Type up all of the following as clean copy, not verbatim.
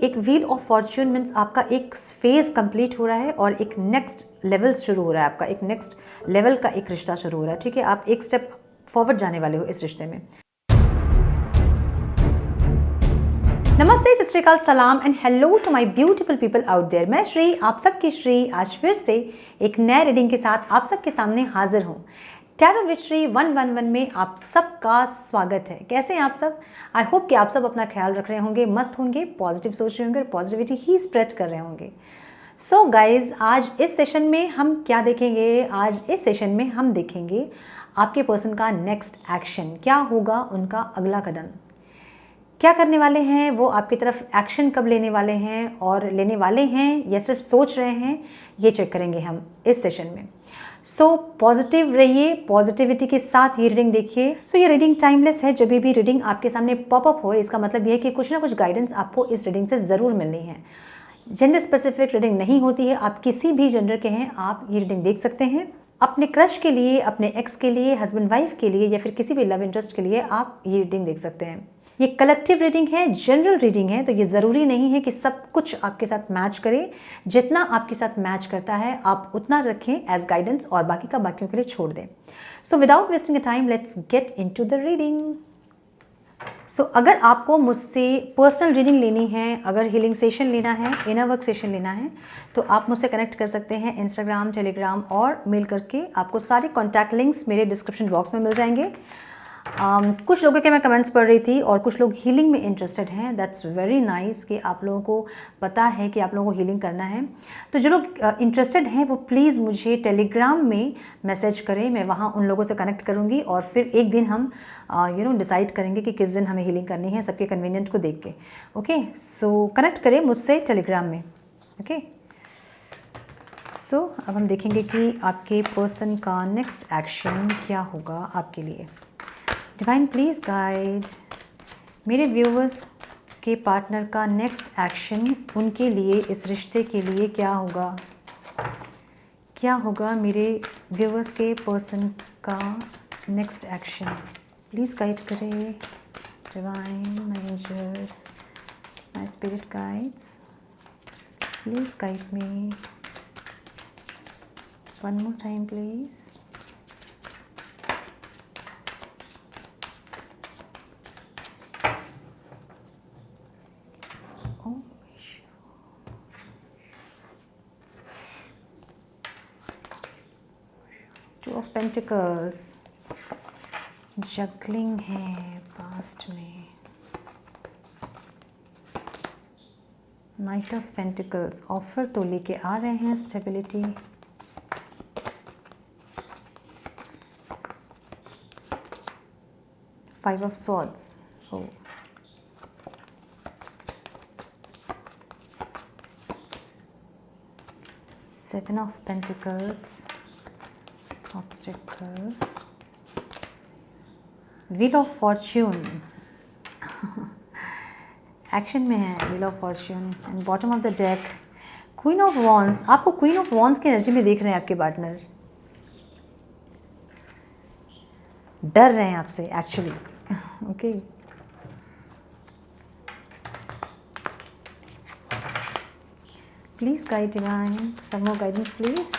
एक wheel of Fortune means आपका एक फेज कंप्लीट हो रहा है और एक नेक्स्ट लेवल शुरू हो रहा है, आपका एक नेक्स्ट लेवल का एक रिश्ता शुरू हो रहा है, ठीक है। आप एक स्टेप फॉरवर्ड जाने वाले हो इस रिश्ते में। नमस्ते, सत श्री अकाल, सलाम and hello to my beautiful people out there. मैं श्री, आप सबकी श्री, आज फिर से एक नए रीडिंग के साथ आप सबके सामने हाजिर हूँ। टैरो विद श्री 111 में आप सबका स्वागत है। कैसे हैं आप सब? आई होप कि आप सब अपना ख्याल रख रहे होंगे, मस्त होंगे, पॉजिटिव सोच रहे होंगे और पॉजिटिविटी ही स्प्रेड कर रहे होंगे। सो गाइज, आज इस सेशन में हम क्या देखेंगे? आज इस सेशन में हम देखेंगे आपके पर्सन का नेक्स्ट एक्शन, क्या होगा उनका अगला कदम, क्या करने वाले हैं वो, आपकी तरफ एक्शन कब लेने वाले हैं और लेने वाले हैं या सिर्फ सोच रहे हैं, ये चेक करेंगे हम इस सेशन में। सो पॉजिटिव रहिए, पॉजिटिविटी के साथ ये रीडिंग देखिए। सो ये रीडिंग टाइमलेस है। जब भी रीडिंग आपके सामने पॉपअप हो, इसका मतलब ये है कि कुछ ना कुछ गाइडेंस आपको इस रीडिंग से ज़रूर मिलनी है। जेंडर स्पेसिफिक रीडिंग नहीं होती है, आप किसी भी जेंडर के हैं आप ये रीडिंग देख सकते हैं। अपने क्रश के लिए, अपने एक्स के लिए, हस्बैंड वाइफ के लिए या फिर किसी भी लव इंटरेस्ट के लिए आप ये रीडिंग देख सकते हैं। ये कलेक्टिव रीडिंग है, जनरल रीडिंग है, तो ये ज़रूरी नहीं है कि सब कुछ आपके साथ मैच करे। जितना आपके साथ मैच करता है आप उतना रखें एज गाइडेंस और बाकी का बाकियों के लिए छोड़ दें। So without wasting a time let's get into the reading. So अगर आपको मुझसे पर्सनल रीडिंग लेनी है, अगर हीलिंग सेशन लेना है, इनर वर्क सेशन लेना है, तो आप मुझसे कनेक्ट कर सकते हैं इंस्टाग्राम, टेलीग्राम और मेल करके। आपको सारे कॉन्टैक्ट लिंक्स मेरे डिस्क्रिप्शन बॉक्स में मिल जाएंगे। कुछ लोगों के मैं कमेंट्स पढ़ रही थी और कुछ लोग हीलिंग में इंटरेस्टेड हैं। दैट्स वेरी नाइस कि आप लोगों को पता है कि आप लोगों को हीलिंग करना है। तो जो लोग इंटरेस्टेड हैं वो प्लीज़ मुझे टेलीग्राम में मैसेज करें, मैं वहाँ उन लोगों से कनेक्ट करूँगी और फिर एक दिन हम डिसाइड करेंगे कि किस दिन हमें हीलिंग करनी है, सबके कन्वीनियंट को देख के। ओके, सो कनेक्ट करें मुझसे टेलीग्राम में। ओके, सो अब हम देखेंगे कि आपके पर्सन का नेक्स्ट एक्शन क्या होगा आपके लिए। डिवाइन प्लीज़ गाइड मेरे व्यूवर्स के पार्टनर का नेक्स्ट एक्शन उनके लिए, इस रिश्ते के लिए क्या होगा? क्या होगा मेरे व्यूवर्स के पर्सन का नेक्स्ट एक्शन? प्लीज़ गाइड करें divine, my angels, my spirit guides, please guide me one more time please. Two of pentacles, juggling है पास्ट में। नाइट ऑफ पेंटिकल्स, ऑफर तो लेके आ रहे हैं stability. Five of swords, oh seven of pentacles, obstacle, wheel of fortune action में है, wheel of fortune and bottom of the deck queen of wands. आपको क्वीन ऑफ वॉन्ड्स की energy में देख रहे हैं आपके पार्टनर, डर रहे हैं आपसे actually. Okay, please guide divine, some more guidance please,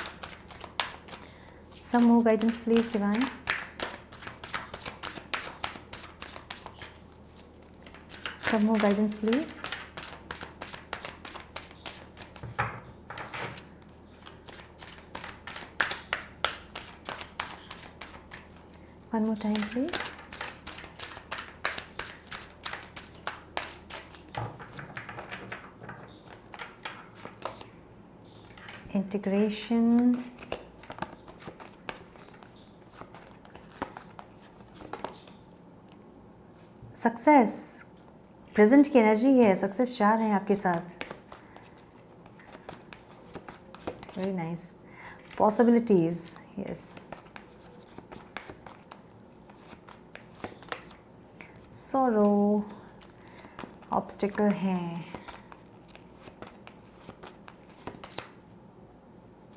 some more guidance please divine, some more guidance please, one more time please, integration, success, present की एनर्जी है, सक्सेस चाह रहे हैं आपके साथ। Very nice, possibilities, yes, sorrow, obstacle हैं,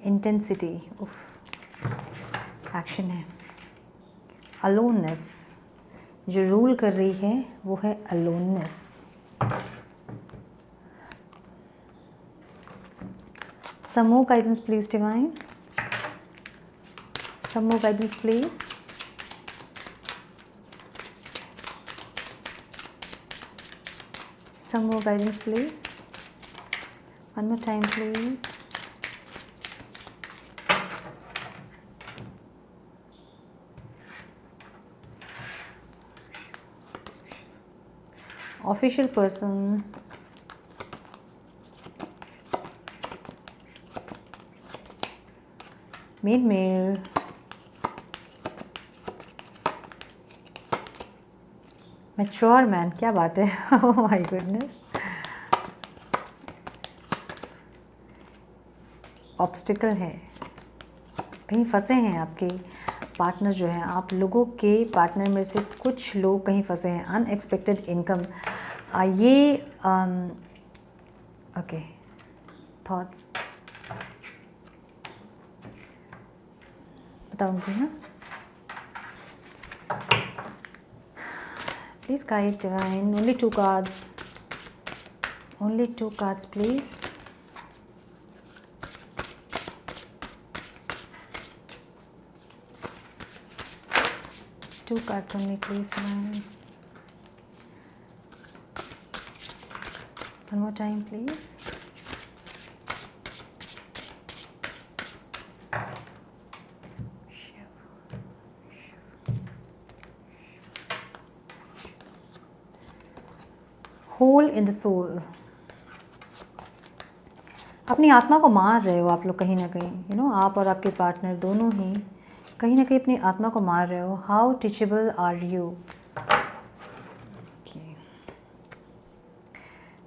intensity, action है, aloneness, जो रूल कर रही है वो है aloneness, Some more guidance, please, Divine. Some more guidance, please. Some more guidance, please. One more time, please. Official person. Male. Mature man, क्या बात है. Oh my goodness. ऑब्स्टिकल है, कहीं फंसे हैं आपके पार्टनर जो है, आप लोगों के पार्टनर में से कुछ लोग कहीं फंसे हैं. अनएक्सपेक्टेड इनकम, ये ओके. थॉट्स बताऊंगी ना. Please guide divine. Only 2 cards. Only 2 cards, please. Two cards only, please, ma'am. One more time, please. Hole in the soul. अपनी आत्मा को मार रहे हो आप लोग कहीं ना कहीं. आप और आपके पार्टनर दोनों ही कहीं ना कहीं अपनी आत्मा को मार रहे हो. How teachable are you.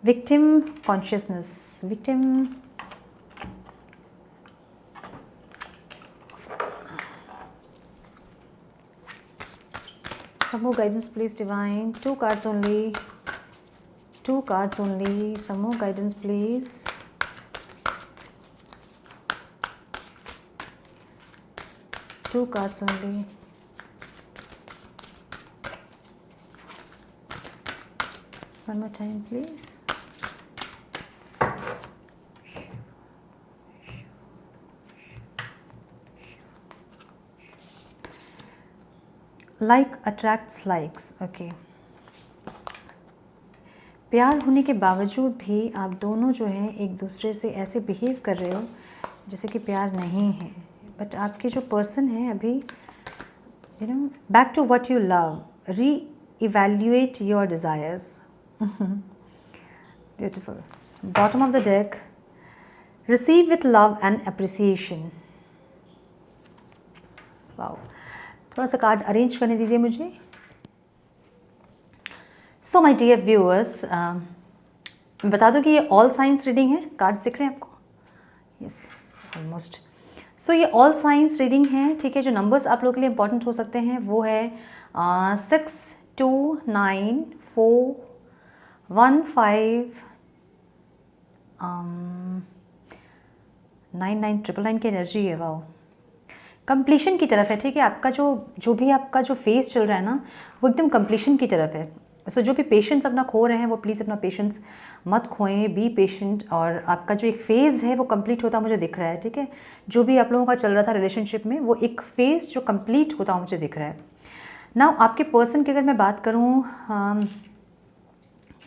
Victim consciousness. Victim. Some more guidance, please, divine. 2 cards only. 2 cards only. Some more guidance, please. Two cards only. One more time, please. Like attracts likes. Okay. प्यार होने के बावजूद भी आप दोनों जो हैं एक दूसरे से ऐसे बिहेव कर रहे हो जैसे कि प्यार नहीं है. बट आपके जो पर्सन है अभी back to what you love. Reevaluate your desires. Beautiful. Bottom of the deck. Receive with love and appreciation. Wow. थोड़ा सा कार्ड अरेंज करने दीजिए मुझे. सो माय डियर व्यूअर्स, मैं बता दूं कि ये ऑल साइंस रीडिंग है. कार्ड्स दिख रहे हैं आपको? Yes, almost. सो ये ऑल साइंस रीडिंग है. ठीक है. जो नंबर्स आप लोगों के लिए इंपॉर्टेंट हो सकते हैं वो है 6, 2, 9, 4, 1, 5, 9, 9, 9 की एनर्जी है. वाओ. कंप्लीशन की तरफ है. ठीक है. आपका जो भी आपका जो फेज चल रहा है ना वो एकदम कंप्लीशन की तरफ है. सो जो भी पेशेंस अपना खो रहे हैं वो प्लीज़ अपना पेशेंस मत खोएं. Be patient. और आपका जो एक फ़ेज़ है वो कंप्लीट होता मुझे दिख रहा है. ठीक है. जो भी आप लोगों का चल रहा था रिलेशनशिप में वो एक फ़ेज़ जो कंप्लीट होता मुझे दिख रहा है. नाउ आपके पर्सन की अगर मैं बात करूँ,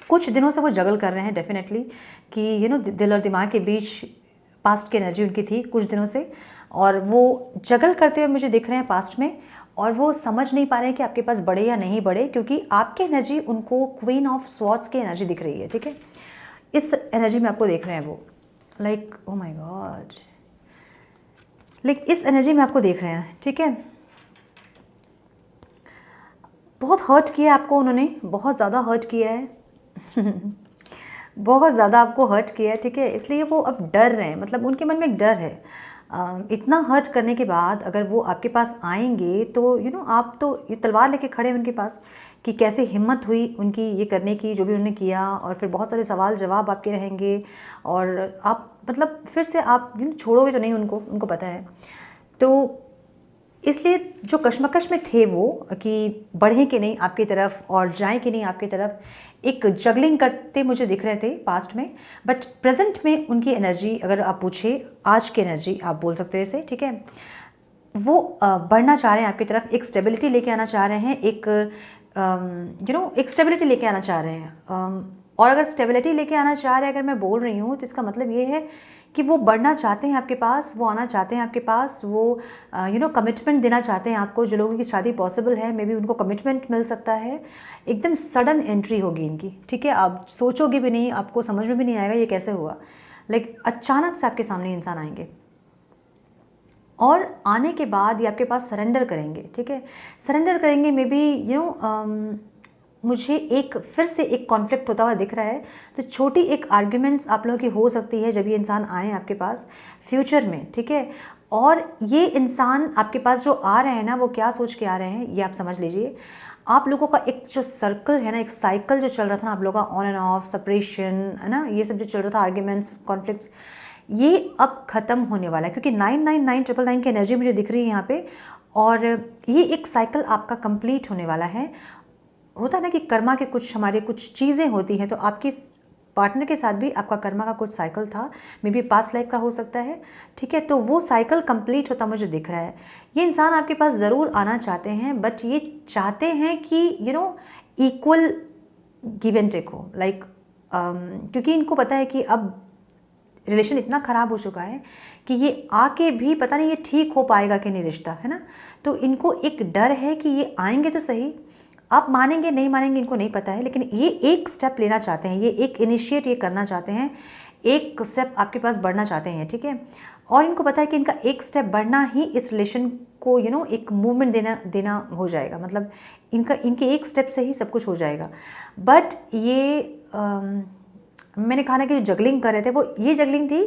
कुछ दिनों से वो जगल कर रहे हैं डेफिनेटली कि दिल और दिमाग के बीच पास्ट की एनर्जी उनकी थी कुछ दिनों से, और वो जगल करते हुए मुझे दिख रहे हैं पास्ट में. और वो समझ नहीं पा रहे हैं कि आपके पास बढ़े या नहीं बढ़े, क्योंकि आपकी एनर्जी उनको क्वीन ऑफ स्वॉर्ड्स की एनर्जी दिख रही है. ठीक है. इस एनर्जी में आपको देख रहे हैं वो like oh my God, like इस एनर्जी में आपको देख रहे हैं. ठीक है. बहुत हर्ट किया आपको उन्होंने, बहुत ज़्यादा हर्ट किया है. बहुत ज़्यादा आपको हर्ट किया है. ठीक है. इसलिए वो अब डर रहे हैं. मतलब उनके मन में एक डर है. इतना हर्ट करने के बाद अगर वो आपके पास आएंगे तो आप तो ये तलवार लेके खड़े हैं उनके पास कि कैसे हिम्मत हुई उनकी ये करने की जो भी उन्होंने किया. और फिर बहुत सारे सवाल जवाब आपके रहेंगे और आप मतलब फिर से आप छोड़ोगे तो नहीं उनको पता है. तो इसलिए जो कश्मकश में थे वो कि बढ़ें कि नहीं आपकी तरफ और जाएं कि नहीं आपकी तरफ, एक जगलिंग करते मुझे दिख रहे थे पास्ट में, बट प्रेजेंट में उनकी एनर्जी, अगर आप पूछे आज की एनर्जी आप बोल सकते हो इसे, ठीक है, वो बढ़ना चाह रहे हैं आपकी तरफ, एक स्टेबिलिटी लेके आना चाह रहे हैं, एक एक स्टेबिलिटी लेके आना चाह रहे हैं। और अगर स्टेबिलिटी लेके आना चाह रहे हैं अगर मैं बोल रही हूँ तो इसका मतलब ये है कि वो बढ़ना चाहते हैं आपके पास, वो आना चाहते हैं आपके पास, वो कमिटमेंट देना चाहते हैं आपको। जो लोगों की शादी पॉसिबल है, मे बी उनको कमिटमेंट मिल सकता है, एकदम सडन एंट्री होगी इनकी, ठीक है, आप सोचोगे भी नहीं, आपको समझ में भी नहीं आएगा ये कैसे हुआ, लाइक अचानक से आपके सामने इंसान आएंगे और आने के बाद ये आपके पास सरेंडर करेंगे, ठीक है, सरेंडर करेंगे। मे बी मुझे एक फिर से एक कॉन्फ्लिक्ट होता हुआ दिख रहा है, तो छोटी एक आर्ग्यूमेंट्स आप लोगों की हो सकती है जब ये इंसान आए आपके पास फ्यूचर में, ठीक है। और ये इंसान आपके पास जो आ रहे हैं ना, वो क्या सोच के आ रहे हैं ये आप समझ लीजिए। आप लोगों का एक जो सर्कल है ना, एक साइकिल जो चल रहा था ना आप लोगों का, ऑन एंड ऑफ, सेपरेशन, है ना, ये सब जो चल रहा था, आर्ग्यूमेंट्स, कॉन्फ्लिक्ट्स, ये अब ख़त्म होने वाला है, क्योंकि 99999 की एनर्जी मुझे दिख रही है यहाँ पे, और ये एक साइकिल आपका कंप्लीट होने वाला है। होता है ना कि कर्मा के कुछ हमारे कुछ चीज़ें होती हैं, तो आपकी पार्टनर के साथ भी आपका कर्मा का कुछ साइकिल था, मे बी पास्ट लाइफ का हो सकता है, ठीक है, तो वो साइकिल कंप्लीट होता मुझे दिख रहा है। ये इंसान आपके पास ज़रूर आना चाहते हैं, बट ये चाहते हैं कि इक्वल गिव एंड टेक हो, लाइक क्योंकि इनको पता है कि अब रिलेशन इतना ख़राब हो चुका है कि ये आके भी पता नहीं ये ठीक हो पाएगा कि नहीं रिश्ता, है ना। तो इनको एक डर है कि ये आएंगे तो सही, आप मानेंगे नहीं मानेंगे इनको नहीं पता है, लेकिन ये एक स्टेप लेना चाहते हैं, ये एक इनिशिएट ये करना चाहते हैं, एक स्टेप आपके पास बढ़ना चाहते हैं, ठीक है। और इनको पता है कि इनका एक स्टेप बढ़ना ही इस रिलेशन को एक मूवमेंट देना हो जाएगा, मतलब इनके एक स्टेप से ही सब कुछ हो जाएगा। बट ये मैंने कहा ना कि जो जगलिंग कर रहे थे वो ये जगलिंग थी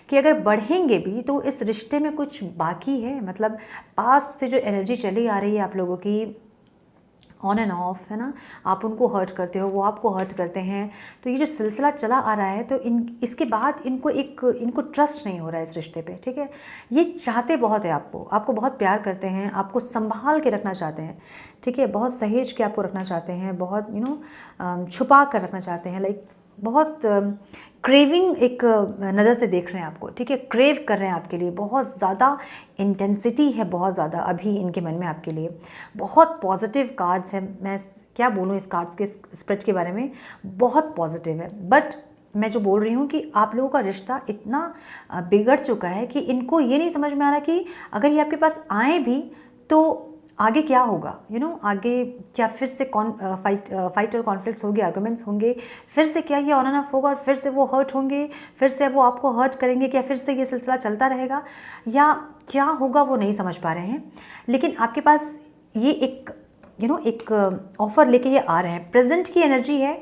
कि अगर बढ़ेंगे भी तो इस रिश्ते में कुछ बाकी है, मतलब पास्ट से जो एनर्जी चली आ रही है आप लोगों की, ऑन एंड ऑफ, है ना, आप उनको हर्ट करते हो, वो आपको हर्ट करते हैं, तो ये जो सिलसिला चला आ रहा है, तो इसके बाद इनको ट्रस्ट नहीं हो रहा है इस रिश्ते पे, ठीक है। ये चाहते बहुत है आपको बहुत प्यार करते हैं, आपको संभाल के रखना चाहते हैं, ठीक है, बहुत सहेज के आपको रखना चाहते हैं, बहुत छुपा कर रखना चाहते हैं, लाइक बहुत क्रेविंग एक नज़र से देख रहे हैं आपको, ठीक है, क्रेव कर रहे हैं आपके लिए, बहुत ज़्यादा इंटेंसिटी है, बहुत ज़्यादा अभी इनके मन में आपके लिए। बहुत पॉजिटिव कार्ड्स हैं, मैं क्या बोलूँ इस कार्ड्स के स्प्रेड के बारे में, बहुत पॉजिटिव है। बट मैं जो बोल रही हूँ कि आप लोगों का रिश्ता इतना बिगड़ चुका है कि इनको ये नहीं समझ में आ रहा कि अगर ये आपके पास आए भी तो आगे क्या होगा, आगे क्या फिर से फाइट और कॉन्फ्लिक्ट्स होगी, आर्गुमेंट्स होंगे, फिर से क्या ये ऑन एंड ऑफ होगा और फिर से वो हर्ट होंगे, फिर से वो आपको हर्ट करेंगे, क्या फिर से ये सिलसिला चलता रहेगा, या क्या होगा वो नहीं समझ पा रहे हैं। लेकिन आपके पास ये एक ऑफ़र लेके ये आ रहे हैं, प्रेजेंट की एनर्जी है,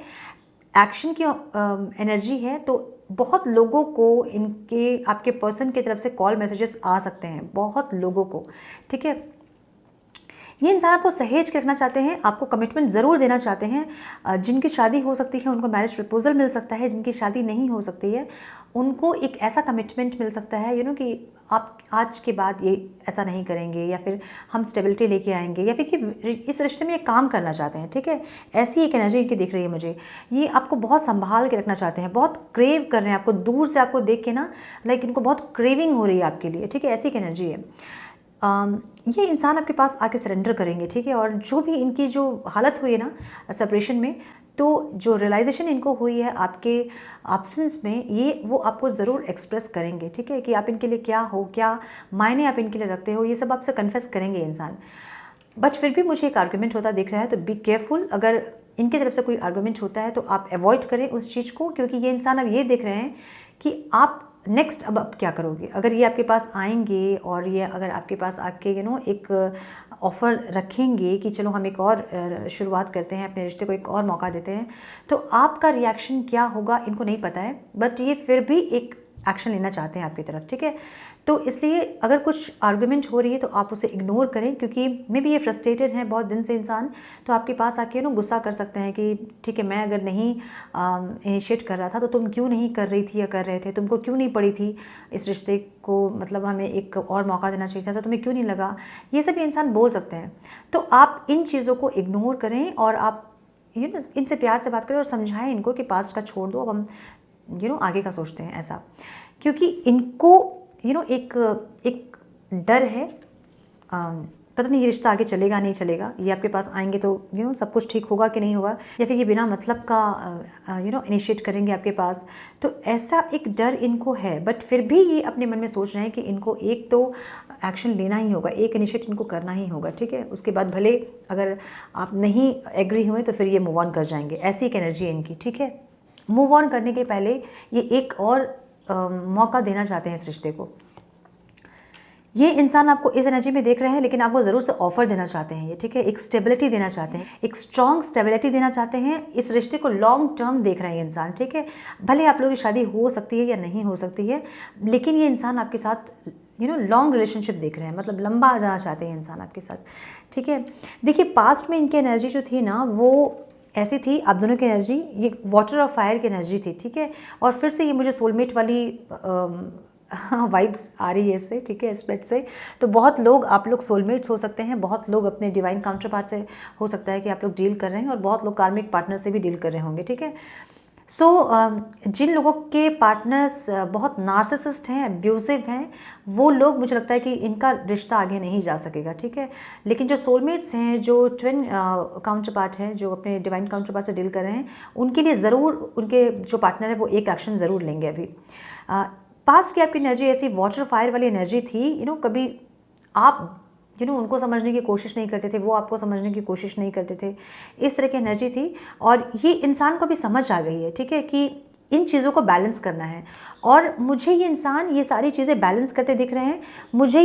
एक्शन की एनर्जी है, तो बहुत लोगों को आपके पर्सन की तरफ से कॉल मैसेजेस आ सकते हैं, बहुत लोगों को, ठीक है। ये इंसान आपको सहेज के रखना चाहते हैं, आपको कमिटमेंट ज़रूर देना चाहते हैं। जिनकी शादी हो सकती है उनको मैरिज प्रपोजल मिल सकता है, जिनकी शादी नहीं हो सकती है उनको एक ऐसा कमिटमेंट मिल सकता है कि आप आज के बाद ये ऐसा नहीं kरेंगे, या फिर हम स्टेबिलिटी लेके आएंगे, या फिर कि इस रिश्ते में ये काम करना चाहते हैं, ठीक है। ऐसी एक एनर्जी इनकी दिख रही है मुझे, ये आपको बहुत संभाल के रखना चाहते हैं, बहुत क्रेव कर रहे हैं आपको, दूर से आपको देख के ना, लाइक इनको बहुत क्रेविंग हो रही है आपके लिए, ठीक है, ऐसी एक एनर्जी है। ये इंसान आपके पास आके सरेंडर करेंगे, ठीक है। और जो भी इनकी जो हालत हुई है ना सेपरेशन में, तो जो रियलाइजेशन इनको हुई है आपके एब्सेंस में, ये वो आपको ज़रूर एक्सप्रेस करेंगे, ठीक है, कि आप इनके लिए क्या हो, क्या मायने आप इनके लिए रखते हो, ये सब आपसे कन्फेस करेंगे इंसान। बट फिर भी मुझे एक आर्गूमेंट होता दिख रहा है, तो बी केयरफुल, अगर इनकी तरफ से कोई आर्गूमेंट होता है तो आप अवॉइड करें उस चीज़ को, क्योंकि ये इंसान अब ये देख रहे हैं कि आप नेक्स्ट अब क्या करोगे। अगर ये आपके पास आएंगे और ये अगर आपके पास आके एक ऑफ़र रखेंगे कि चलो हम एक और शुरुआत करते हैं, अपने रिश्ते को एक और मौका देते हैं, तो आपका रिएक्शन क्या होगा इनको नहीं पता है, बट ये फिर भी एक एक्शन लेना चाहते हैं आपकी तरफ, ठीक है। तो इसलिए अगर कुछ आर्गुमेंट हो रही है तो आप उसे इग्नोर करें, क्योंकि मे बी ये फ्रस्ट्रेटेड है बहुत दिन से इंसान, तो आपके पास आके गुस्सा कर सकते हैं कि ठीक है, मैं अगर नहीं इनिशिएट कर रहा था तो तुम क्यों नहीं कर रही थी या कर रहे थे, तुमको क्यों नहीं पड़ी थी इस रिश्ते को, मतलब हमें एक और मौका देना चाहिए था, तो तुम्हें क्यों नहीं लगा, ये सब इंसान बोल सकते हैं। तो आप इन चीज़ों को इग्नोर करें और आप इनसे प्यार से बात करें और समझाएं इनको कि पास्ट का छोड़ दो, अब हम आगे का सोचते हैं, ऐसा। क्योंकि इनको एक डर है, पता नहीं ये रिश्ता आगे चलेगा नहीं चलेगा, ये आपके पास आएंगे तो सब कुछ ठीक होगा कि नहीं होगा, या फिर ये बिना मतलब का इनिशिएट करेंगे आपके पास, तो ऐसा एक डर इनको है। बट फिर भी ये अपने मन में सोच रहे हैं कि इनको एक तो एक्शन लेना ही होगा, एक इनिशिएट इनको करना ही होगा, ठीक है। उसके बाद भले अगर आप नहीं एग्री हुए तो फिर ये मूव ऑन कर जाएंगे, ऐसी एक एनर्जी है इनकी, ठीक है। मूव ऑन करने के पहले ये एक और मौका देना चाहते हैं इस रिश्ते को। ये इंसान आपको इस एनर्जी में देख रहे हैं, लेकिन आपको ज़रूर से ऑफर देना चाहते हैं ये, ठीक है। एक स्टेबिलिटी देना चाहते हैं, एक स्ट्रॉन्ग स्टेबिलिटी देना चाहते हैं। इस रिश्ते को लॉन्ग टर्म देख रहे हैं इंसान, ठीक है। भले आप लोगों की शादी हो सकती है या नहीं हो सकती है, लेकिन ये इंसान आपके साथ लॉन्ग रिलेशनशिप देख रहे हैं, मतलब लंबा जाना चाहते हैं इंसान आपके साथ, ठीक है। देखिए पास्ट में इनकी एनर्जी जो थी ना, वो ऐसी थी, आप दोनों की एनर्जी ये वाटर और फायर की एनर्जी थी, ठीक है। और फिर से ये मुझे सोलमेट वाली वाइब्स आ रही है इससे, ठीक है, स्प्रेड से। तो बहुत लोग, आप लोग सोलमेट्स हो सकते हैं, बहुत लोग अपने डिवाइन काउंटर पार्ट से हो सकता है कि आप लोग डील कर रहे हैं, और बहुत लोग कार्मिक पार्टनर से भी डील कर रहे होंगे, ठीक है। सो जिन लोगों के पार्टनर्स बहुत नार्सिसिस्ट हैं, अब्यूसिव हैं, वो लोग, मुझे लगता है कि इनका रिश्ता आगे नहीं जा सकेगा, ठीक है। लेकिन जो सोलमेट्स हैं, जो ट्विन काउंटर पार्ट हैं, जो अपने डिवाइन काउंटर पार्ट से डील कर रहे हैं, उनके लिए ज़रूर उनके जो पार्टनर है वो एक एक्शन ज़रूर लेंगे अभी। पास्ट की आपकी एनर्जी ऐसी वाटर फायर वाली एनर्जी थी, कभी आप उनको समझने की कोशिश नहीं करते थे, वो आपको समझने की कोशिश नहीं करते थे, इस तरह की एनर्जी थी। और ये इंसान को भी समझ आ गई है, ठीक है, कि इन चीज़ों को बैलेंस करना है। और मुझे ये इंसान ये सारी चीज़ें बैलेंस करते दिख रहे हैं, मुझे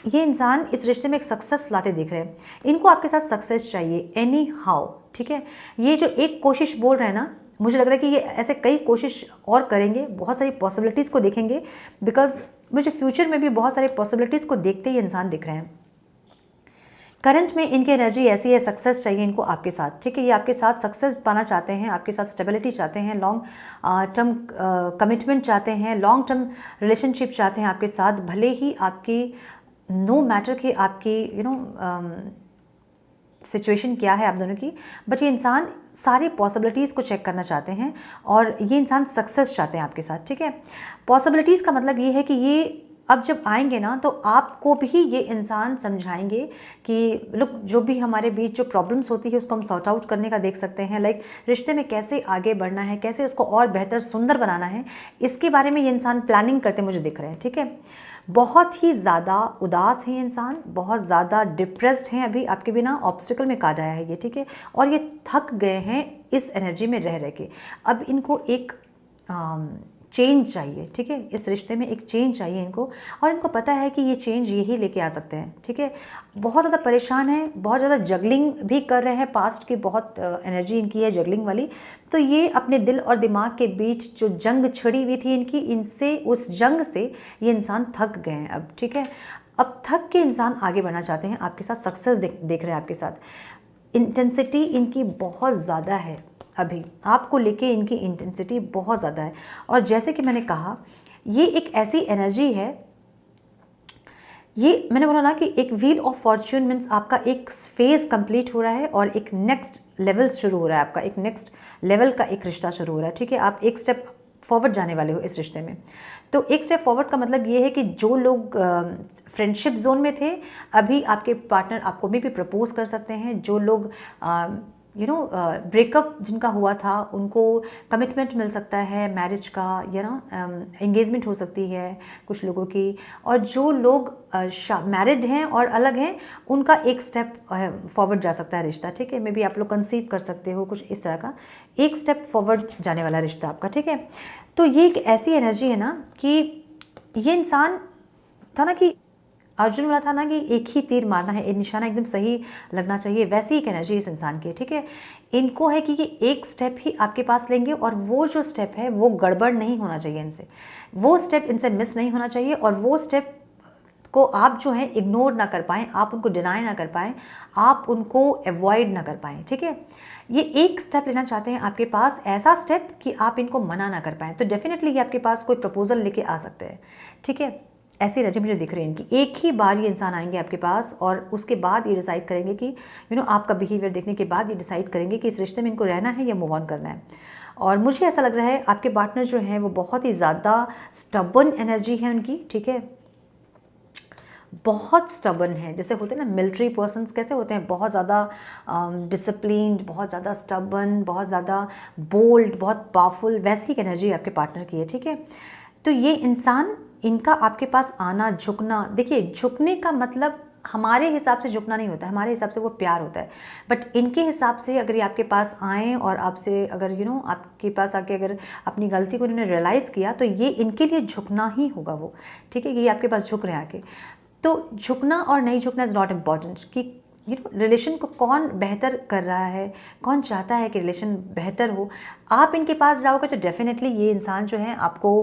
ये इंसान इस रिश्ते में एक सक्सेस लाते दिख रहे हैं। इनको आपके साथ सक्सेस चाहिए एनी हाउ, ठीक है। ये जो एक कोशिश बोल रहे हैं ना, मुझे लग रहा है कि ये ऐसे कई कोशिश और करेंगे, बहुत सारी पॉसिबिलिटीज़ को देखेंगे, बिकॉज मुझे फ्यूचर में भी बहुत सारी पॉसिबिलिटीज़ को देखते ही इंसान दिख रहे हैं। करंट में इनकी एनर्जी ऐसी है, सक्सेस चाहिए इनको आपके साथ, ठीक है। ये आपके साथ सक्सेस पाना चाहते हैं, आपके साथ स्टेबिलिटी चाहते हैं, लॉन्ग टर्म कमिटमेंट चाहते हैं, लॉन्ग टर्म रिलेशनशिप चाहते हैं आपके साथ। भले ही आपकी नो मैटर कि आपकी सिचुएशन क्या है आप दोनों की, बट ये इंसान सारी पॉसिबिलिटीज़ को चेक करना चाहते हैं, और ये इंसान सक्सेस चाहते हैं आपके साथ, ठीक है। पॉसिबिलिटीज़ का मतलब ये है कि ये अब जब आएंगे ना, तो आपको भी ये इंसान समझाएंगे कि लुक, जो भी हमारे बीच जो प्रॉब्लम्स होती है उसको हम सॉर्ट आउट करने का देख सकते हैं, लाइक रिश्ते में कैसे आगे बढ़ना है, कैसे उसको और बेहतर सुंदर बनाना है, इसके बारे में ये इंसान प्लानिंग करते मुझे दिख रहे हैं, ठीक है। बहुत ही ज़्यादा उदास है इंसान, बहुत ज़्यादा डिप्रेस्ड हैं अभी, आपके बिना ऑब्स्टिकल में काट आया है ये, ठीक है। और ये थक गए हैं इस एनर्जी में रह के। अब इनको एक चेंज चाहिए, ठीक है। इस रिश्ते में एक चेंज चाहिए इनको, और इनको पता है कि ये चेंज यही लेके आ सकते हैं, ठीक है। बहुत ज़्यादा परेशान है, बहुत ज़्यादा जगलिंग भी कर रहे हैं, पास्ट की बहुत एनर्जी इनकी है जगलिंग वाली। तो ये अपने दिल और दिमाग के बीच जो जंग छिड़ी हुई थी इनकी, इनसे, उस जंग से ये इंसान थक गए हैं अब, ठीक है। अब थक के इंसान आगे बढ़ना चाहते हैं आपके साथ, सक्सेस देख रहे हैं आपके साथ। इंटेंसिटी इनकी बहुत ज़्यादा है अभी, आपको लेके इनकी इंटेंसिटी बहुत ज़्यादा है। और जैसे कि मैंने कहा, ये एक ऐसी एनर्जी है, ये मैंने बोला ना कि एक व्हील ऑफ फॉर्च्यून मीन्स आपका एक फेज़ कंप्लीट हो रहा है और एक नेक्स्ट लेवल शुरू हो रहा है, आपका एक नेक्स्ट लेवल का एक रिश्ता शुरू हो रहा है, ठीक है। आप एक स्टेप फॉरवर्ड जाने वाले हो इस रिश्ते में। तो एक स्टेप फॉरवर्ड का मतलब ये है कि जो लोग फ्रेंडशिप जोन में थे, अभी आपके पार्टनर आपको भी प्रपोज कर सकते हैं। जो लोग ब्रेकअप जिनका हुआ था, उनको कमिटमेंट मिल सकता है मैरिज का, एंगेजमेंट हो सकती है कुछ लोगों की। और जो लोग मैरिड हैं और अलग हैं, उनका एक स्टेप फॉरवर्ड जा सकता है रिश्ता, ठीक है। मे बी आप लोग कंसीव कर सकते हो, कुछ इस तरह का एक स्टेप फॉरवर्ड जाने वाला रिश्ता आपका, ठीक है। तो ये एक ऐसी एनर्जी है ना कि ये इंसान था ना कि अर्जुन वाला था ना कि एक ही तीर मारना है, निशाना एकदम सही लगना चाहिए, वैसी एक एनर्जी इस इंसान की, ठीक है। इनको है कि ये एक स्टेप ही आपके पास लेंगे, और वो जो स्टेप है वो गड़बड़ नहीं होना चाहिए इनसे, वो स्टेप इनसे मिस नहीं होना चाहिए, और वो स्टेप को आप जो है इग्नोर ना कर पाएँ, आप उनको डिनाई ना कर पाएँ, आप उनको अवॉइड ना कर पाएँ, ठीक है। ये एक स्टेप लेना चाहते हैं आपके पास, ऐसा स्टेप कि आप इनको मना ना कर पाएँ। तो डेफिनेटली ये आपके पास कोई प्रपोजल लेके आ सकते हैं, ठीक है। ऐसी एनर्जी मुझे दिख रही है इनकी। एक ही बार ये इंसान आएंगे आपके पास और उसके बाद ये डिसाइड करेंगे कि आपका बिहेवियर देखने के बाद ये डिसाइड करेंगे कि इस रिश्ते में इनको रहना है या मूव ऑन करना है। और मुझे ऐसा लग रहा है आपके पार्टनर जो हैं वो बहुत ही ज़्यादा स्टबर्न एनर्जी है उनकी, ठीक है, बहुत स्टबर्न है। जैसे होते हैं ना मिलिट्री पर्सन्स कैसे होते हैं, बहुत ज़्यादा डिसिप्लिन्ड, बहुत ज़्यादा स्टबर्न, बहुत ज़्यादा बोल्ड, बहुत पावरफुल, वैसी एक एनर्जी आपके पार्टनर की है, ठीक है। तो ये इंसान, इनका आपके पास आना, झुकना, देखिए झुकने का मतलब हमारे हिसाब से झुकना नहीं होता है, हमारे हिसाब से वो प्यार होता है। बट इनके हिसाब से अगर ये आपके पास आएँ और आपसे अगर आपके पास आके अगर अपनी गलती को इन्होंने रियलाइज़ किया तो ये इनके लिए झुकना ही होगा वो, ठीक है। ये आपके पास झुक रहे हैं आके, तो झुकना और नहीं झुकना इज़ नॉट इम्पॉर्टेंट कि रिलेशन को कौन बेहतर कर रहा है, कौन चाहता है कि रिलेशन बेहतर हो। आप इनके पास जाओगे तो डेफिनेटली ये इंसान जो है आपको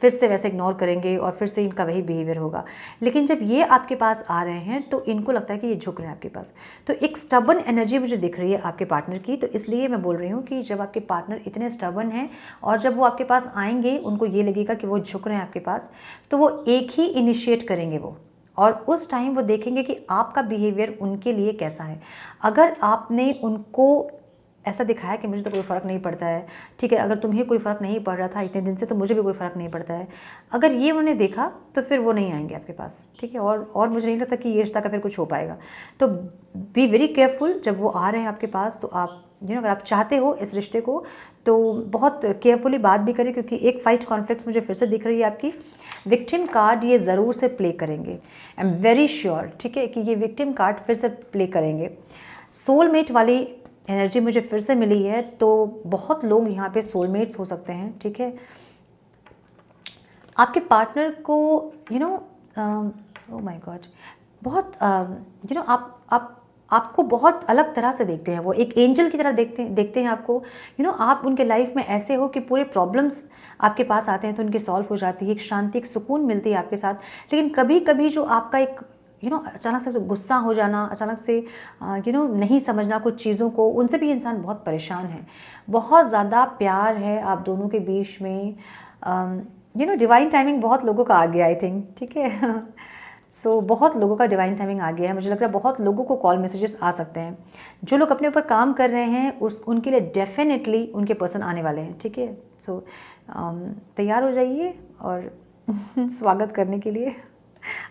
फिर से वैसे इग्नोर करेंगे और फिर से इनका वही बिहेवियर होगा। लेकिन जब ये आपके पास आ रहे हैं तो इनको लगता है कि ये झुक रहे हैं आपके पास। तो एक स्टबर्न एनर्जी मुझे दिख रही है आपके पार्टनर की। तो इसलिए मैं बोल रही हूँ कि जब आपके पार्टनर इतने स्टबर्न हैं और जब वो आपके पास आएंगे, उनको ये लगेगा कि वो झुक रहे हैं आपके पास, तो वो एक ही इनिशिएट करेंगे वो, और उस टाइम वो देखेंगे कि आपका बिहेवियर उनके लिए कैसा है। अगर आपने उनको ऐसा दिखाया कि मुझे तो कोई फ़र्क नहीं पड़ता है, ठीक है, अगर तुम्हें कोई फ़र्क नहीं पड़ रहा था इतने दिन से तो मुझे भी कोई फ़र्क नहीं पड़ता है, अगर ये उन्होंने देखा तो फिर वो नहीं आएंगे आपके पास, ठीक है। और मुझे नहीं लगता कि ये रिश्ता का फिर कुछ हो पाएगा। तो बी वेरी केयरफुल जब वो आ रहे हैं आपके पास। तो आप अगर आप चाहते हो इस रिश्ते को तो बहुत केयरफुली बात भी करें, क्योंकि एक फाइट कॉन्फ्लिक्ट्स मुझे फिर से दिख रही है आपकी। विक्टिम कार्ड ये ज़रूर से प्ले करेंगे, आई एम वेरी श्योर, ठीक है, कि ये विक्टिम कार्ड फिर से प्ले करेंगे। सोलमेट वाली एनर्जी मुझे फिर से मिली है, तो बहुत लोग यहाँ पे सोलमेट्स हो सकते हैं, ठीक है। आपके पार्टनर को ओह माय गॉड, बहुत आपको बहुत अलग तरह से देखते हैं, वो एक एंजल की तरह देखते हैं आपको। आप उनके लाइफ में ऐसे हो कि पूरे प्रॉब्लम्स आपके पास आते हैं तो उनकी सॉल्व हो जाती है, एक शांति, एक सुकून मिलती है आपके साथ। लेकिन कभी कभी जो आपका एक अचानक से गुस्सा हो जाना, अचानक से नहीं समझना कुछ चीज़ों को, उनसे भी इंसान बहुत परेशान है। बहुत ज़्यादा प्यार है आप दोनों के बीच में, डिवाइन टाइमिंग बहुत लोगों का आ गया, आई थिंक, ठीक है। सो बहुत लोगों का डिवाइन टाइमिंग आ गया है। मुझे लग रहा है बहुत लोगों को कॉल मैसेजेस आ सकते हैं। जो लोग अपने ऊपर काम कर रहे हैं उनके लिए डेफिनेटली उनके पर्सन आने वाले हैं, ठीक है। सो तैयार हो जाइए और स्वागत करने के लिए।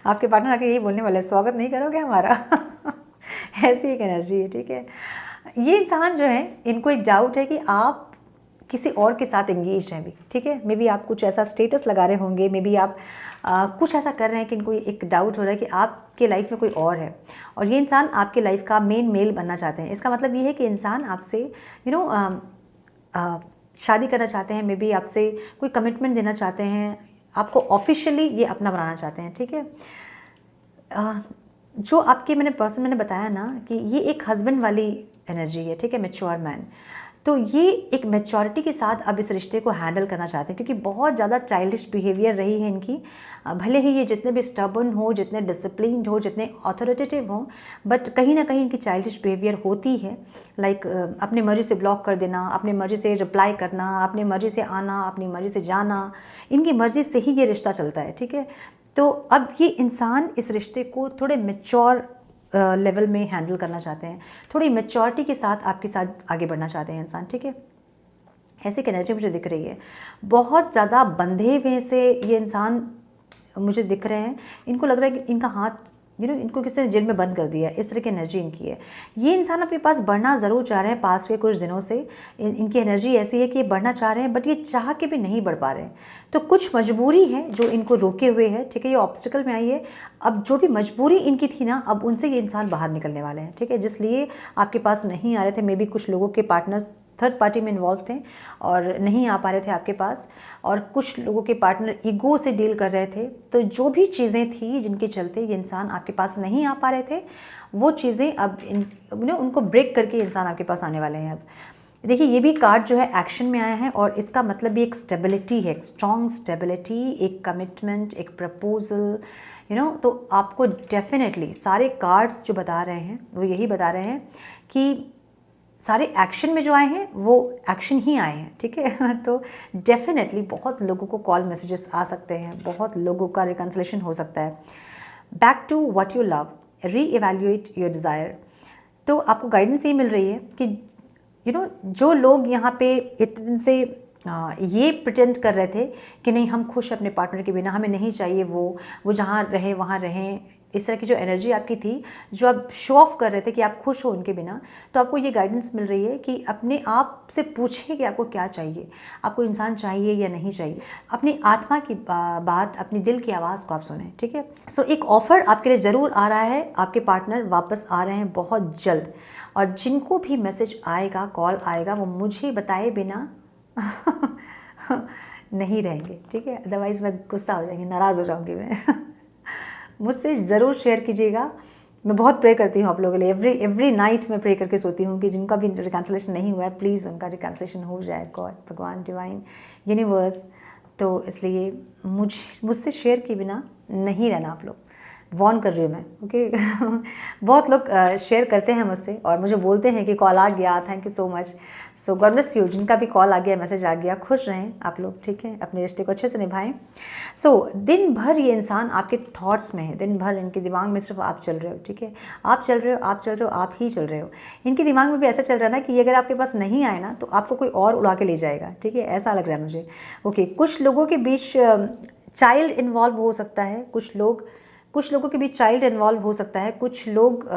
आपके पार्टनर आके यही बोलने वाले, स्वागत नहीं करोगे हमारा? ऐसी एक एनर्जी है, ठीक है। ये इंसान जो है, इनको एक डाउट है कि आप किसी और के साथ एंगेज हैं भी, ठीक है। मे बी आप कुछ ऐसा स्टेटस लगा रहे होंगे, मे बी आप कुछ ऐसा कर रहे हैं कि इनको एक डाउट हो रहा है कि आपके लाइफ में कोई और है, और ये इंसान आपके लाइफ का मेन मेल बनना चाहते हैं। इसका मतलब ये है कि इंसान आपसे शादी करना चाहते हैं, मे बी आपसे कोई कमिटमेंट देना चाहते हैं, आपको ऑफिशियली ये अपना बनाना चाहते हैं, ठीक है। जो आपके मैंने बताया ना कि ये एक हस्बैंड वाली एनर्जी है, ठीक है, मैच्योर मैन। तो ये एक मैच्योरिटी के साथ अब इस रिश्ते को हैंडल करना चाहते हैं, क्योंकि बहुत ज़्यादा चाइल्डिश बिहेवियर रही है इनकी। भले ही ये जितने भी स्टबर्न हो, जितने डिसिप्लिन्ड हो, जितने अथॉरिटेटिव हों, बट कहीं ना कहीं इनकी चाइल्डिश बिहेवियर होती है। लाइक अपनी मर्ज़ी से ब्लॉक कर देना, अपनी मर्ज़ी से रिप्लाई करना, अपनी मर्ज़ी से आना, अपनी मर्ज़ी से जाना, इनकी मर्ज़ी से ही ये रिश्ता चलता है, ठीक है। तो अब ये इंसान इस रिश्ते को थोड़े मैच्योर लेवल में हैंडल करना चाहते हैं, थोड़ी मैच्योरिटी के साथ आपके साथ आगे बढ़ना चाहते हैं इंसान, ठीक है। ऐसी एनर्जी मुझे दिख रही है। बहुत ज़्यादा बंधे हुए से ये इंसान मुझे दिख रहे हैं। इनको लग रहा है कि इनका हाथ इनको किसी ने जेल में बंद कर दिया है, इस तरह की एनर्जी इनकी है। ये इंसान आपके पास बढ़ना ज़रूर चाह रहे हैं पास के कुछ दिनों से। इनकी एनर्जी ऐसी है कि ये बढ़ना चाह रहे हैं, बट ये चाह के भी नहीं बढ़ पा रहे हैं। तो कुछ मजबूरी है जो इनको रोके हुए है, ठीक है। ये ऑब्स्टिकल में आई है। अब जो भी मजबूरी इनकी थी ना, अब उनसे ये इंसान बाहर निकलने वाले हैं, ठीक है। जिसलिए आपके पास नहीं आ रहे थे, मे बी कुछ लोगों के पार्टनर्स थर्ड पार्टी में इन्वॉल्व थे और नहीं आ पा रहे थे आपके पास, और कुछ लोगों के पार्टनर ईगो से डील कर रहे थे। तो जो भी चीज़ें थी जिनके चलते ये इंसान आपके पास नहीं आ पा रहे थे, वो चीज़ें अब उनको ब्रेक करके इंसान आपके पास आने वाले हैं। अब देखिए, ये भी कार्ड जो है एक्शन में आया है, और इसका मतलब भी एक स्टेबिलिटी है, एक स्ट्रॉन्ग स्टेबिलिटी, एक कमिटमेंट, एक प्रपोजल, तो आपको डेफिनेटली सारे कार्ड्स जो बता रहे हैं वो यही बता रहे हैं कि सारे एक्शन में जो आए हैं वो एक्शन ही आए हैं, ठीक है। तो डेफिनेटली बहुत लोगों को कॉल मैसेजेस आ सकते हैं, बहुत लोगों का रिकन्सिलेशन हो सकता है। Back to what you love, reevaluate your desire. तो आपको गाइडेंस ये मिल रही है कि जो लोग यहाँ पे इतने से ये प्रिटेंड कर रहे थे कि नहीं हम खुश अपने पार्टनर के बिना, हमें नहीं चाहिए वो जहाँ रहे वहाँ रहें, इस तरह की जो एनर्जी आपकी थी, जो आप शो ऑफ कर रहे थे कि आप खुश हो उनके बिना, तो आपको ये गाइडेंस मिल रही है कि अपने आप से पूछें कि आपको क्या चाहिए, आपको इंसान चाहिए या नहीं चाहिए। अपनी आत्मा की बात, अपनी दिल की आवाज़ को आप सुने, ठीक है। सो एक ऑफ़र आपके लिए ज़रूर आ रहा है, आपके पार्टनर वापस आ रहे हैं बहुत जल्द, और जिनको भी मैसेज आएगा, कॉल आएगा, वो मुझे बताए बिना नहीं रहेंगे, ठीक है। अदरवाइज़ मैं गुस्सा हो जाएंगी, नाराज़ हो जाऊंगी मैं। मुझसे ज़रूर शेयर कीजिएगा। मैं बहुत प्रे करती हूँ आप लोगों के लिए, एवरी नाइट मैं प्रे करके सोती हूँ कि जिनका भी रिकन्सिलेशन नहीं हुआ है प्लीज़ उनका रिकन्सिलेशन हो जाए। गॉड, भगवान, डिवाइन, यूनिवर्स। तो इसलिए मुझसे शेयर किए बिना नहीं रहना आप लोग, वॉर्न कर रही हूँ मैं, ओके। बहुत लोग शेयर करते हैं मुझसे और मुझे बोलते हैं कि कॉल आ गया, thank you so much. So God bless you, जिनका भी कॉल आ गया, मैसेज आ गया, खुश रहें आप लोग, ठीक है, अपने रिश्ते को अच्छे से निभाएं। सो दिन भर ये इंसान आपके थॉट्स में है, दिन भर इनके दिमाग में सिर्फ आप चल रहे हो, ठीक है। आप चल रहे हो, आप चल रहे हो, आप ही चल रहे हो। इनके दिमाग में भी ऐसा चल रहा है ना कि अगर आपके पास नहीं आए ना तो आपको कोई और उड़ा के ले जाएगा, ठीक है, ऐसा लग रहा है मुझे, ओके। कुछ लोगों के बीच चाइल्ड इन्वॉल्व हो सकता है, कुछ लोगों के बीच चाइल्ड इन्वॉल्व हो सकता है। कुछ लोग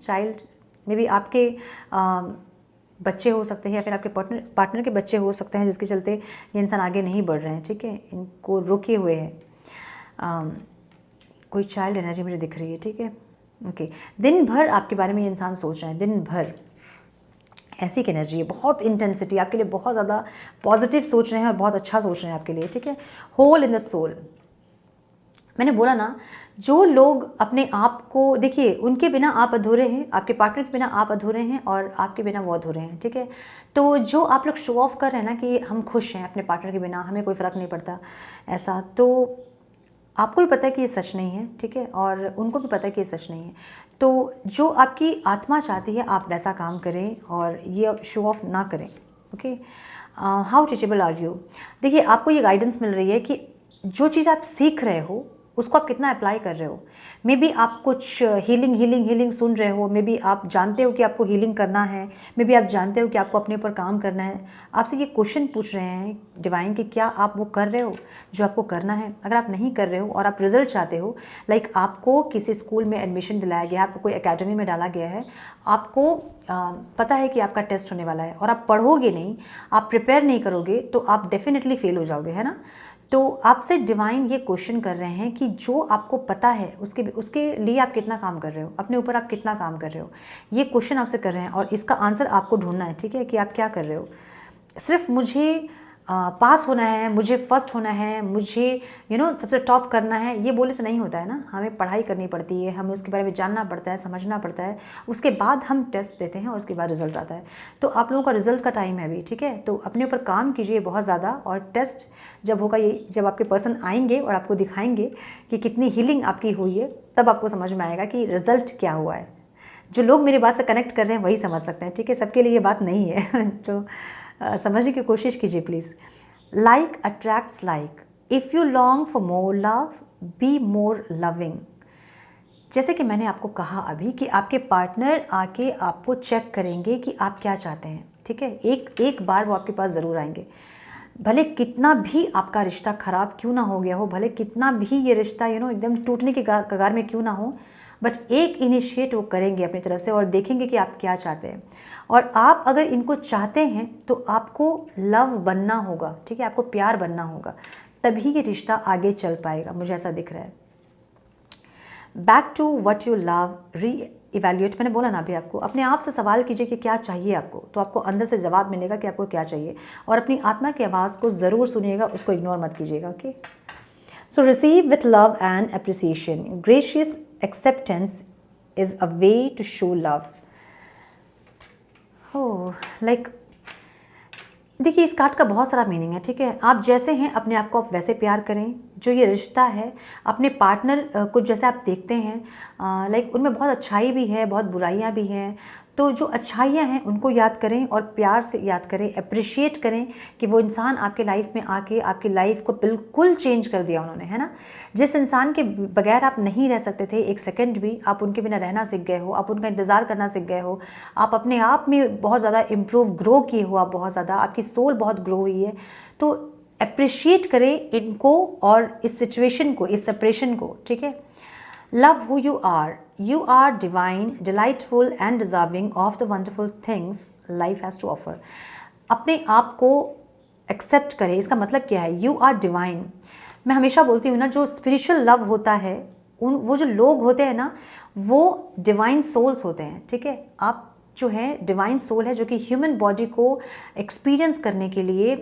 चाइल्ड मे बी आपके बच्चे हो सकते हैं या फिर आपके पार्टनर के बच्चे हो सकते हैं, जिसके चलते ये इंसान आगे नहीं बढ़ रहे हैं, ठीक है, इनको रुके हुए हैं। कोई चाइल्ड एनर्जी मुझे दिख रही है, ठीक है, ओके। दिन भर आपके बारे में ये इंसान सोच रहे हैं, दिन भर ऐसी एक एनर्जी है, बहुत इंटेंसिटी, आपके लिए बहुत ज़्यादा पॉजिटिव सोच रहे हैं और बहुत अच्छा सोच रहे हैं आपके लिए, ठीक है। होल इन द सोल, मैंने बोला ना, जो लोग अपने आप को, देखिए उनके बिना आप अधूरे हैं, आपके पार्टनर के बिना आप अधूरे हैं और आपके बिना वो अधूरे हैं, ठीक है। तो जो आप लोग शो ऑफ कर रहे हैं ना कि हम खुश हैं अपने पार्टनर के बिना, हमें कोई फ़र्क नहीं पड़ता, ऐसा, तो आपको भी पता है कि ये सच नहीं है, ठीक है, और उनको भी पता है कि ये सच नहीं है। तो जो आपकी आत्मा चाहती है आप वैसा काम करें और ये शो ऑफ ना करें, okay. How teachable are you, देखिए आपको ये गाइडेंस मिल रही है कि जो चीज़ आप सीख रहे हो उसको आप कितना अप्लाई कर रहे हो। मे बी आप कुछ हीलिंग सुन रहे हो, मे बी आप जानते हो कि आपको हीलिंग करना है, मे बी आप जानते हो कि आपको अपने ऊपर काम करना है। आपसे ये क्वेश्चन पूछ रहे हैं डिवाइन कि क्या आप वो कर रहे हो जो आपको करना है। अगर आप नहीं कर रहे हो और आप रिजल्ट चाहते हो, लाइक आपको किसी स्कूल में एडमिशन दिलाया गया है, आपको कोई एकेडमी में डाला गया है, आपको पता है कि आपका टेस्ट होने वाला है और आप पढ़ोगे नहीं, आप प्रिपेयर नहीं करोगे, तो आप डेफिनेटली फेल हो जाओगे, है ना। तो आपसे डिवाइन ये क्वेश्चन कर रहे हैं कि जो आपको पता है उसके लिए आप कितना काम कर रहे हो, अपने ऊपर आप कितना काम कर रहे हो, ये क्वेश्चन आपसे कर रहे हैं और इसका आंसर आपको ढूंढना है, ठीक है, कि आप क्या कर रहे हो। सिर्फ मुझे पास होना है, मुझे फर्स्ट होना है, मुझे सबसे टॉप करना है, ये बोलने से नहीं होता है ना। हमें पढ़ाई करनी पड़ती है, हमें उसके बारे में जानना पड़ता है, समझना पड़ता है, उसके बाद हम टेस्ट देते हैं और उसके बाद रिजल्ट आता है। तो आप लोगों का रिजल्ट का टाइम है अभी, ठीक है। तो अपने ऊपर काम कीजिए बहुत ज़्यादा, और टेस्ट जब होगा, ये जब आपके पर्सन आएंगे और आपको दिखाएंगे कि कितनी हीलिंग आपकी हुई है, तब आपको समझ में आएगा कि रिजल्ट क्या हुआ है। जो लोग मेरी बात से कनेक्ट कर रहे हैं वही समझ सकते हैं, ठीक है, सबके लिए ये बात नहीं है। तो समझने की कोशिश कीजिए please. Like attracts like, if you long for more love, be more loving. जैसे कि मैंने आपको कहा अभी कि आपके पार्टनर आके आपको चेक करेंगे कि आप क्या चाहते हैं, ठीक है। एक बार वो आपके पास ज़रूर आएंगे, भले कितना भी आपका रिश्ता ख़राब क्यों ना हो गया हो, भले कितना भी ये रिश्ता एकदम टूटने के कगार में क्यों ना हो, बट एक इनिशिएट वो करेंगे अपनी तरफ से और देखेंगे कि आप क्या चाहते हैं। और आप अगर इनको चाहते हैं तो आपको लव बनना होगा, ठीक है, आपको प्यार बनना होगा, तभी ये रिश्ता आगे चल पाएगा, मुझे ऐसा दिख रहा है। Back to what you love, reevaluate, मैंने बोला ना अभी आपको, अपने आप से सवाल कीजिए कि क्या चाहिए आपको, तो आपको अंदर से जवाब मिलेगा कि आपको क्या चाहिए। और अपनी आत्मा की आवाज़ को ज़रूर सुनिएगा, उसको इग्नोर मत कीजिएगा, okay. So receive with love and appreciation, gracious acceptance is a way to show love. हो लाइक देखिए, इस कार्ड का बहुत सारा मीनिंग है, ठीक है। आप जैसे हैं अपने आप को आप वैसे प्यार करें। जो ये रिश्ता है, अपने पार्टनर को जैसे आप देखते हैं, लाइक उनमें बहुत अच्छाई भी है, बहुत बुराइयां भी हैं, तो जो अच्छाइयाँ हैं उनको याद करें और प्यार से याद करें, अप्रिशिएट करें कि वो इंसान आपके लाइफ में आके आपकी लाइफ को बिल्कुल चेंज कर दिया उन्होंने, है ना। जिस इंसान के बगैर आप नहीं रह सकते थे एक सेकंड भी, आप उनके बिना रहना सीख गए हो, आप उनका इंतज़ार करना सीख गए हो, आप अपने आप में बहुत ज़्यादा इम्प्रूव ग्रो किए हो, आप बहुत ज़्यादा, आपकी सोल बहुत ग्रो हुई है। तो अप्रिशिएट करें इनको और इस सिचुएशन को, इस सेपरेशन को, ठीक है। Love who you are divine, delightful and deserving of the wonderful things life has to offer. अपने आप को एक्सेप्ट करें, इसका मतलब क्या है, यू आर डिवाइन। मैं हमेशा बोलती हूँ ना, जो स्पिरिचुअल लव होता है, वो जो लोग होते हैं ना, वो डिवाइन सोल्स होते हैं, ठीक है। आप जो है डिवाइन सोल है, जो कि ह्यूमन बॉडी को एक्सपीरियंस करने के लिए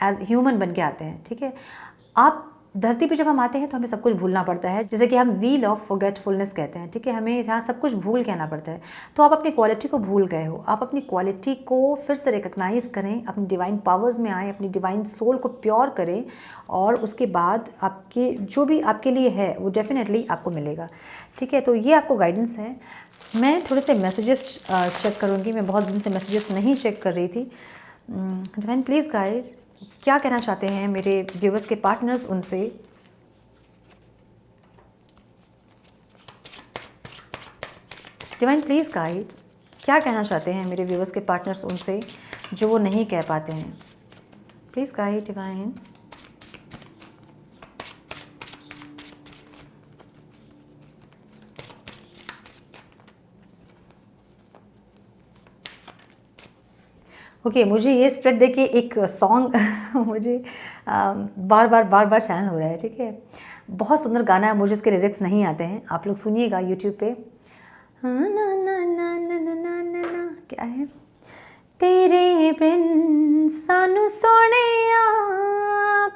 एज ह्यूमन बन के आते हैं, ठीक है। आप धरती पे जब हम आते हैं तो हमें सब कुछ भूलना पड़ता है, जैसे कि हम व्हील ऑफ फॉरगेटफुलनेस कहते हैं, ठीक है। हमें यहाँ सब कुछ भूल के आना पड़ता है। तो आप अपनी क्वालिटी को भूल गए हो, आप अपनी क्वालिटी को फिर से रिकग्नाइज करें, अपनी डिवाइन पावर्स में आएँ, अपनी डिवाइन सोल को प्योर करें, और उसके बाद आपके जो भी आपके लिए है वो डेफिनेटली आपको मिलेगा, ठीक है। तो ये आपको गाइडेंस है। मैं थोड़े से मैसेजेस चेक करूँगी, मैं बहुत दिन से मैसेजेस नहीं चेक कर रही थी। डिवाइन प्लीज़ गाइड, क्या कहना चाहते हैं मेरे व्यूवर्स के पार्टनर्स उनसे। डिवाइन प्लीज़ गाइड, क्या कहना चाहते हैं मेरे व्यूवर्स के पार्टनर्स उनसे जो वो नहीं कह पाते हैं। Please guide divine. ओके, मुझे ये स्प्रेड देखिए एक सॉन्ग मुझे बार बार चैनल हो रहा है, ठीक है। बहुत सुंदर गाना है, मुझे उसके लिरिक्स नहीं आते हैं, आप लोग सुनिएगा यूट्यूब पे। ना ना ना ना ना ना ना ना ना, क्या है, तेरे बिन सानू सोनिया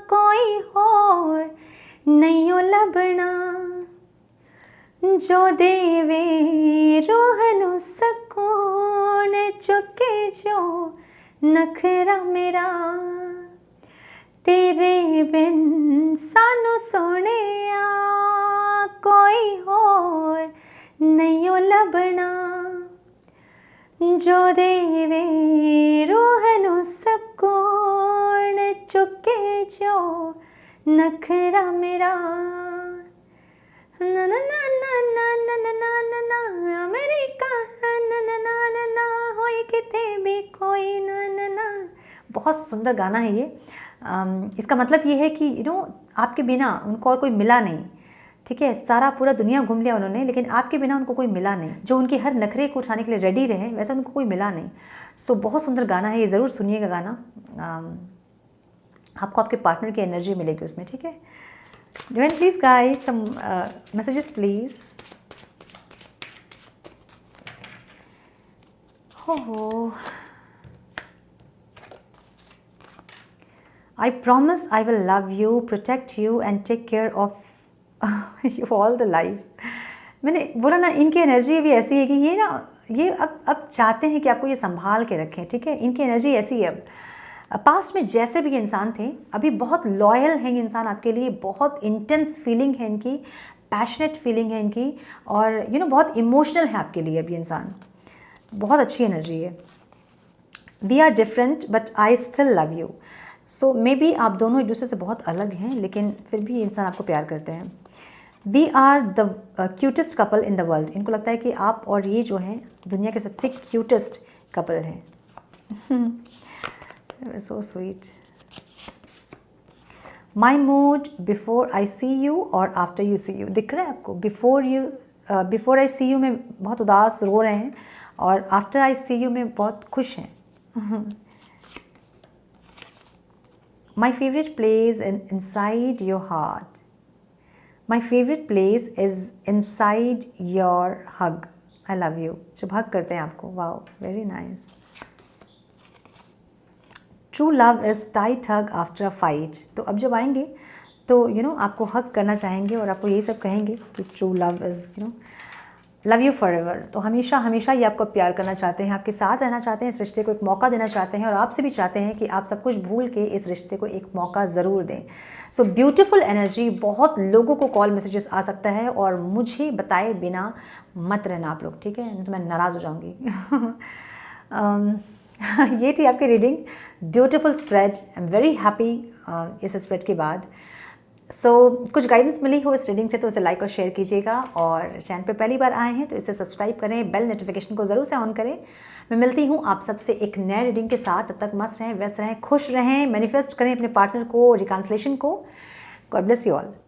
कोई होर नहीं लभना, जो देवे रूह नू सकून, चुके जो नखरा मेरा, तेरे बिन सानू सोनिया कोई होर नहीं लभना, जो देवे रूह नू सकून, चुके जो नखरा मेरा। ना ना ना ना ना ना ना ना ना ना, अमेरिका ना ना ना ना ना, होई किते भी कोई ना ना ना। बहुत सुंदर गाना है ये। इसका मतलब ये है कि आपके बिना उनको और कोई मिला नहीं, ठीक है। सारा पूरा दुनिया घूम लिया उन्होंने, लेकिन आपके बिना उनको कोई मिला नहीं। जो उनके हर नखरे को उठाने के लिए रेडी रहे, वैसा उनको कोई मिला नहीं। सो बहुत सुंदर गाना है ये, ज़रूर सुनिएगा गाना। आपको आपके पार्टनर की एनर्जी मिलेगी उसमें, ठीक है। Divine, please guide some messages, please. Oh, I promise I will love you, protect you, and take care of you all the life. मैंने बोला ना, इनकी एनर्जी भी ऐसी है कि ये अब चाहते हैं कि आपको ये संभाल के रखें, ठीक है। इनकी एनर्जी ऐसी है। पास्ट में जैसे भी ये इंसान थे, अभी बहुत लॉयल हैं ये इंसान आपके लिए, बहुत इंटेंस फीलिंग है इनकी, पैशनेट फीलिंग है इनकी, और बहुत इमोशनल है आपके लिए अभी इंसान। बहुत अच्छी एनर्जी है। We are different but I still love you. So maybe आप दोनों एक दूसरे से बहुत अलग हैं, लेकिन फिर भी ये इंसान आपको प्यार करते हैं। We are the cutest couple in the world. इनको लगता है कि आप और ये जो हैं दुनिया के सबसे क्यूटेस्ट कपल हैं। So sweet. My mood before I see you और after you see you, दिख रहा है आपको? Before I see you में बहुत उदास रो रहे हैं, और after I see you में बहुत खुश हैं। My favorite place inside your heart. My favorite place is inside your hug. I love you. जब हग करते हैं आपको, wow, very nice. True love is tight hug after a fight. तो अब जब आएंगे तो आपको हग करना चाहेंगे और आपको यही सब कहेंगे कि true love is love you for ever. तो हमेशा हमेशा ये आपको प्यार करना चाहते हैं, आपके साथ रहना चाहते हैं, इस रिश्ते को एक मौका देना चाहते हैं और आपसे भी चाहते हैं कि आप सब कुछ भूल के इस रिश्ते को एक मौका ज़रूर दें। So beautiful energy. बहुत लोगों को कॉल मैसेजेस आ सकता है और मुझे बताए बिना मत रहना आप लोग, ठीक है, नहीं तो मैं नाराज़ हो जाऊँगी। ये थी आपकी reading, beautiful spread. I am very happy इस स्प्रेड के बाद। कुछ गाइडेंस मिली हो इस रीडिंग से तो इसे लाइक और शेयर कीजिएगा, और चैनल पे पहली बार आए हैं तो इसे सब्सक्राइब करें, बेल नोटिफिकेशन को ज़रूर से ऑन करें। मैं मिलती हूँ आप सबसे एक नए रीडिंग के साथ। तब तक मस्त रहें, व्यस्त रहें, खुश रहें, मैनिफेस्ट करें अपने पार्टनर को, रिकॉन्सिलेशन को। God bless you all.